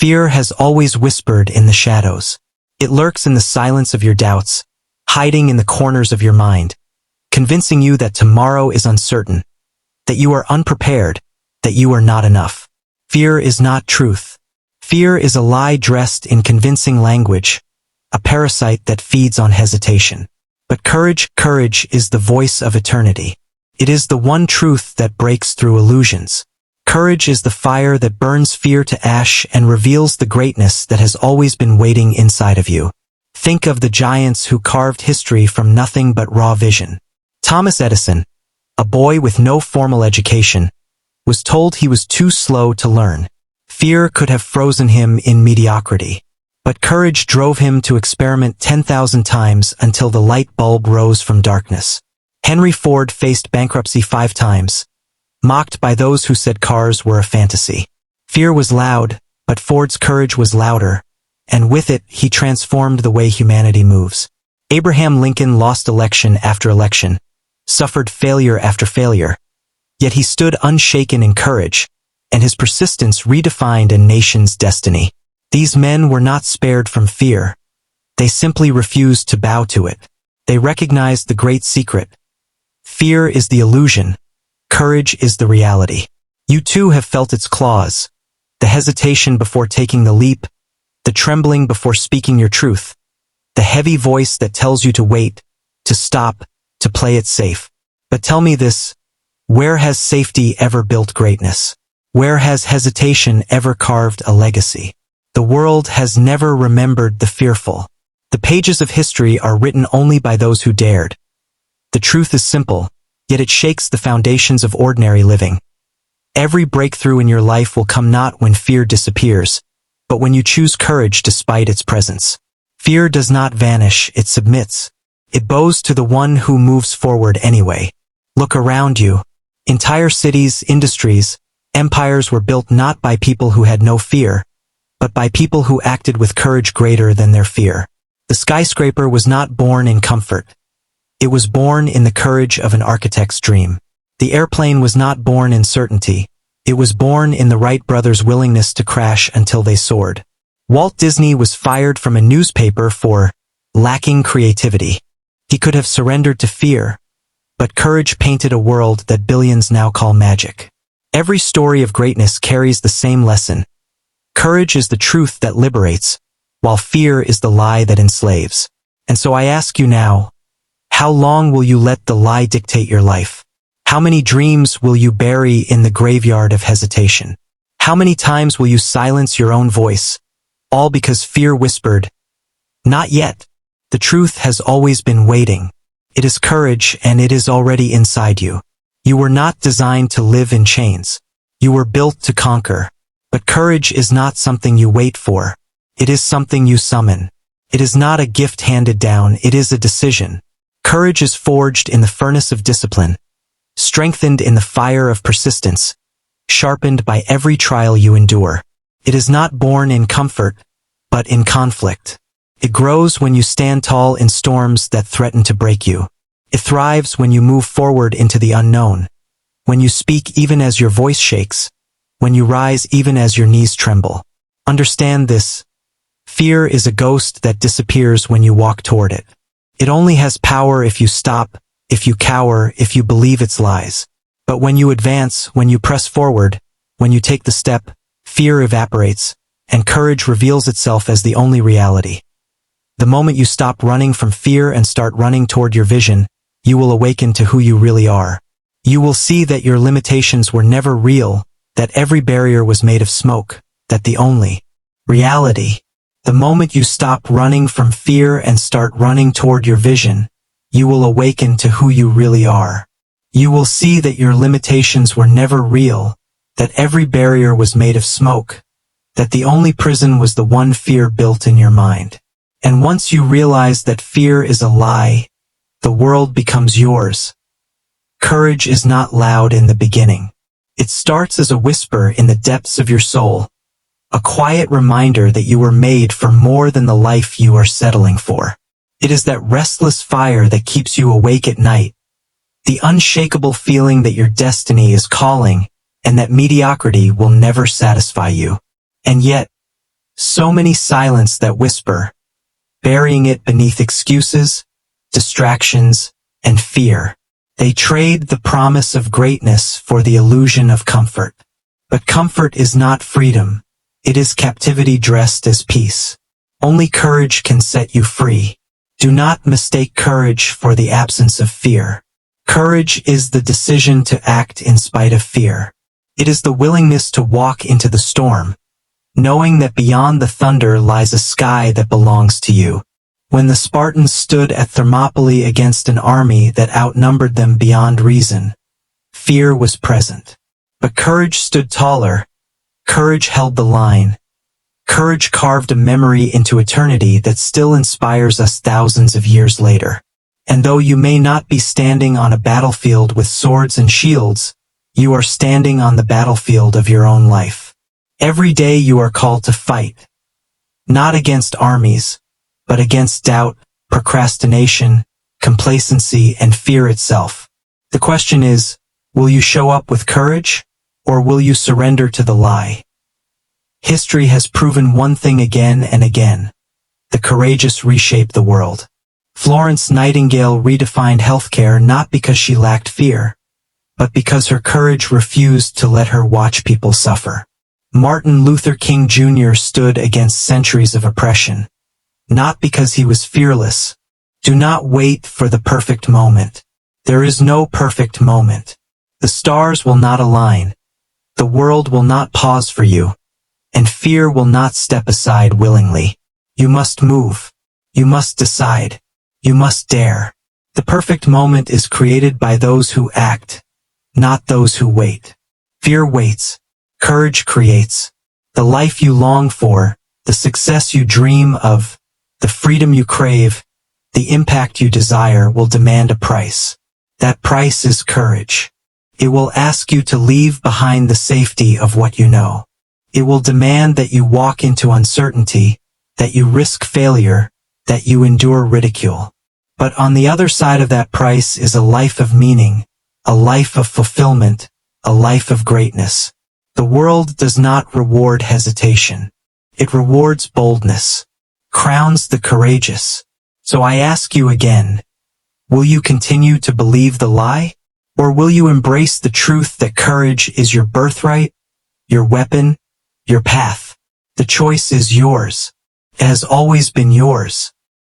Fear has always whispered in the shadows. It lurks in the silence of your doubts, hiding in the corners of your mind, convincing you that tomorrow is uncertain, that you are unprepared, that you are not enough. Fear is not truth. Fear is a lie dressed in convincing language, a parasite that feeds on hesitation. But courage is the voice of eternity. It is the one truth that breaks through illusions. Courage is the fire that burns fear to ash and reveals the greatness that has always been waiting inside of you. Think of the giants who carved history from nothing but raw vision. Thomas Edison, a boy with no formal education, was told he was too slow to learn. Fear could have frozen him in mediocrity. But courage drove him to experiment 10,000 times until the light bulb rose from darkness. Henry Ford faced bankruptcy 5 times, mocked by those who said cars were a fantasy. Fear was loud, but Ford's courage was louder, and with it, he transformed the way humanity moves. Abraham Lincoln lost election after election, suffered failure after failure, yet he stood unshaken in courage, and his persistence redefined a nation's destiny. These men were not spared from fear. They simply refused to bow to it. They recognized the great secret. Fear is the illusion. Courage is the reality. You too have felt its claws. The hesitation before taking the leap, the trembling before speaking your truth, the heavy voice that tells you to wait, to stop, to play it safe. But tell me this, where has safety ever built greatness? Where has hesitation ever carved a legacy? The world has never remembered the fearful. The pages of history are written only by those who dared. The truth is simple, yet it shakes the foundations of ordinary living. Every breakthrough in your life will come not when fear disappears, but when you choose courage despite its presence. Fear does not vanish, it submits. It bows to the one who moves forward anyway. Look around you. Entire cities, industries, empires were built not by people who had no fear, but by people who acted with courage greater than their fear. The skyscraper was not born in comfort. It was born in the courage of an architect's dream. The airplane was not born in certainty. It was born in the Wright brothers' willingness to crash until they soared. Walt Disney was fired from a newspaper for lacking creativity. He could have surrendered to fear, but courage painted a world that billions now call magic. Every story of greatness carries the same lesson. Courage is the truth that liberates, while fear is the lie that enslaves. And so I ask you now, how long will you let the lie dictate your life? How many dreams will you bury in the graveyard of hesitation? How many times will you silence your own voice, all because fear whispered, "Not yet"? The truth has always been waiting. It is courage, and it is already inside you. You were not designed to live in chains. You were built to conquer. But courage is not something you wait for. It is something you summon. It is not a gift handed down, it is a decision. Courage is forged in the furnace of discipline, strengthened in the fire of persistence, sharpened by every trial you endure. It is not born in comfort, but in conflict. It grows when you stand tall in storms that threaten to break you. It thrives when you move forward into the unknown, when you speak even as your voice shakes, when you rise even as your knees tremble. Understand this. Fear is a ghost that disappears when you walk toward it. It only has power if you stop, if you cower, if you believe its lies. But when you advance, when you press forward, when you take the step, fear evaporates, and courage reveals itself as the only reality. The moment you stop running from fear and start running toward your vision, you will awaken to who you really are. You will see that your limitations were never real, that every barrier was made of smoke, that the only reality. The moment you stop running from fear and start running toward your vision, you will awaken to who you really are. You will see that your limitations were never real, that every barrier was made of smoke, that the only prison was the one fear built in your mind. And once you realize that fear is a lie, the world becomes yours. Courage is not loud in the beginning. It starts as a whisper in the depths of your soul, a quiet reminder that you were made for more than the life you are settling for. It is that restless fire that keeps you awake at night, the unshakable feeling that your destiny is calling and that mediocrity will never satisfy you. And yet, So many silence that whisper, burying it beneath excuses, distractions, and fear. They trade the promise of greatness for the illusion of comfort. But comfort is not freedom. It is captivity dressed as peace. Only courage can set you free. Do not mistake courage for the absence of fear. Courage is the decision to act in spite of fear. It is the willingness to walk into the storm, knowing that beyond the thunder lies a sky that belongs to you. When the Spartans stood at Thermopylae against an army that outnumbered them beyond reason, fear was present. But courage stood taller. Courage held the line. Courage carved a memory into eternity that still inspires us thousands of years later. And though you may not be standing on a battlefield with swords and shields, you are standing on the battlefield of your own life. Every day you are called to fight, not against armies, but against doubt, procrastination, complacency, and fear itself. The question is, will you show up with courage, or will you surrender to the lie? History has proven one thing again and again. The courageous reshape the world. Florence Nightingale redefined healthcare not because she lacked fear, but because her courage refused to let her watch people suffer. Martin Luther King Jr. stood against centuries of oppression, not because he was fearless. Do not wait for the perfect moment. There is no perfect moment. The stars will not align. The world will not pause for you, and fear will not step aside willingly. You must move. You must decide. You must dare. The perfect moment is created by those who act, not those who wait. Fear waits. Courage creates. The life you long for, the success you dream of, the freedom you crave, the impact you desire will demand a price. That price is courage. It will ask you to leave behind the safety of what you know. It will demand that you walk into uncertainty, that you risk failure, that you endure ridicule. But on the other side of that price is a life of meaning, a life of fulfillment, a life of greatness. The world does not reward hesitation. It rewards boldness, crowns the courageous. So I ask you again, will you continue to believe the lie? Or will you embrace the truth that courage is your birthright, your weapon, your path? The choice is yours. It has always been yours.